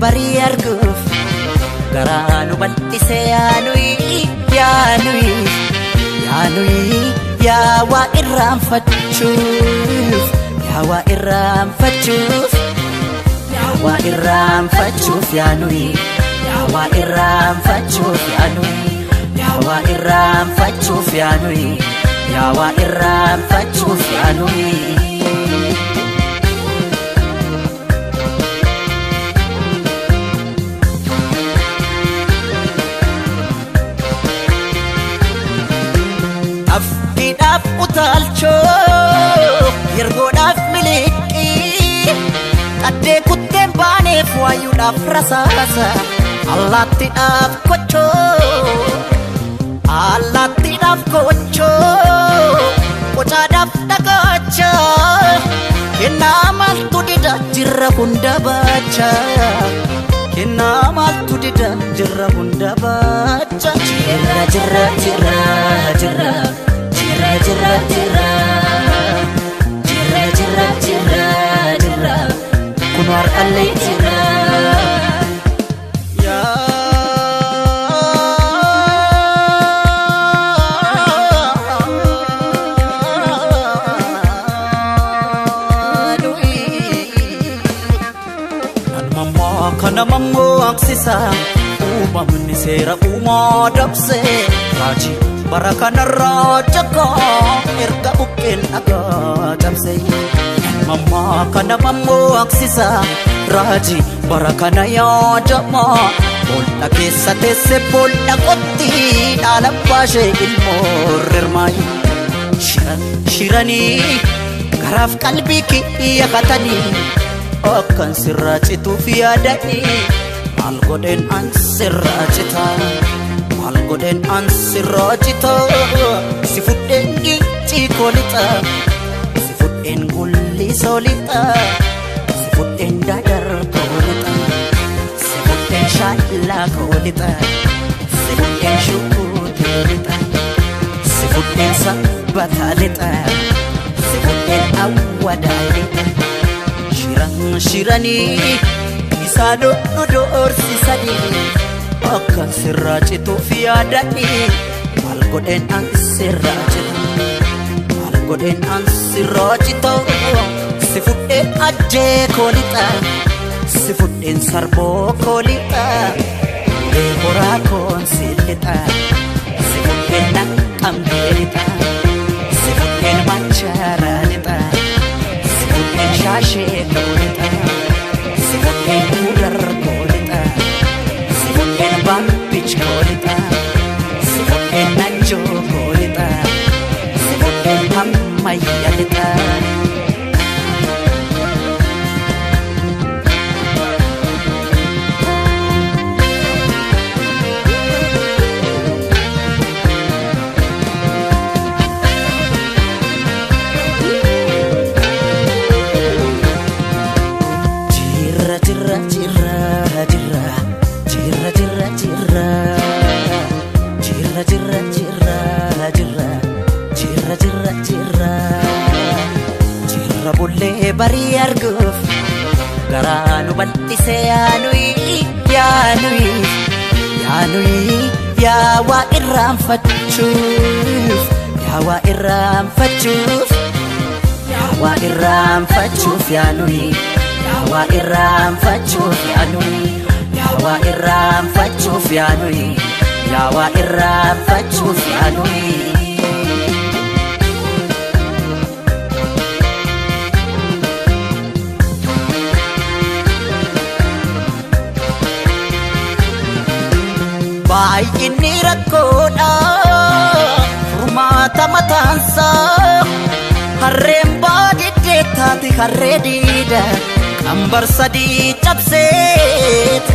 bari arguf garanu bal'ise yaanui ya wa irraanfachuuf ya wa irraanfachuuf ya wa irraanfachuuf yaanui ya wa irraanfachuuf yaanui ya wa irraanfachuuf yaanui ya wa irraanfachuuf yaanui Afidaf utalcho yergodaf miliki Kadde kutten baneef waayuudhaaf rasaasa Allaattiidhaaf kocho Qocaadhaaf dhagacha Kennaa maaltu dida jirra hunda baacha Kennaa maaltu dida jirra hunda baacha Jirra Kunwar alay jirra Ya Nan mamma kana mammo aksisa Umamni sera umadapse Raji Barakana rajaka erga buken aga jamse Mama kana mammo aksisa Raji barakana ya jama Bolna kesa tese bolna kotti Dalam bashe ilmo rirmai Shirani Garaf kalbi ki yakatani Akan sirracitu fiadani Malgoden an sirracitani Algoden ansirajita Sifuden gici kolita Sifuden gulli solita Sifuden dadar kolita Sifuden shalla kolita Sifuden shukutelita Sifuden sabbatalita Sifuden awadalita Shirani Isado orsisani Akan sirracitu fiadani Malgoden ansirracitu Sifuden aje kolita Sifuden sarbo kolita Dehora konsilita Sifuden nakambelita Sifuden macaralita Sifuden shashe kolita Sifuden ular kolita Bampich kolita Sifuden najo kolita Sifuden hammayalita Jirra bulle bari arguf garanu bal'ise yaanui ya wa irraanfachuuf ya wa irraanfachuuf ya wa irraanfachuuf yaanui ya wa irraanfachuuf yaanui ya wa irraanfachuuf yaanui ya wa irraanfachuuf yaanui baay'inni rakkoodha furmaata mataansaa harreen baadiddee taate harree diida qambar sadii cabseet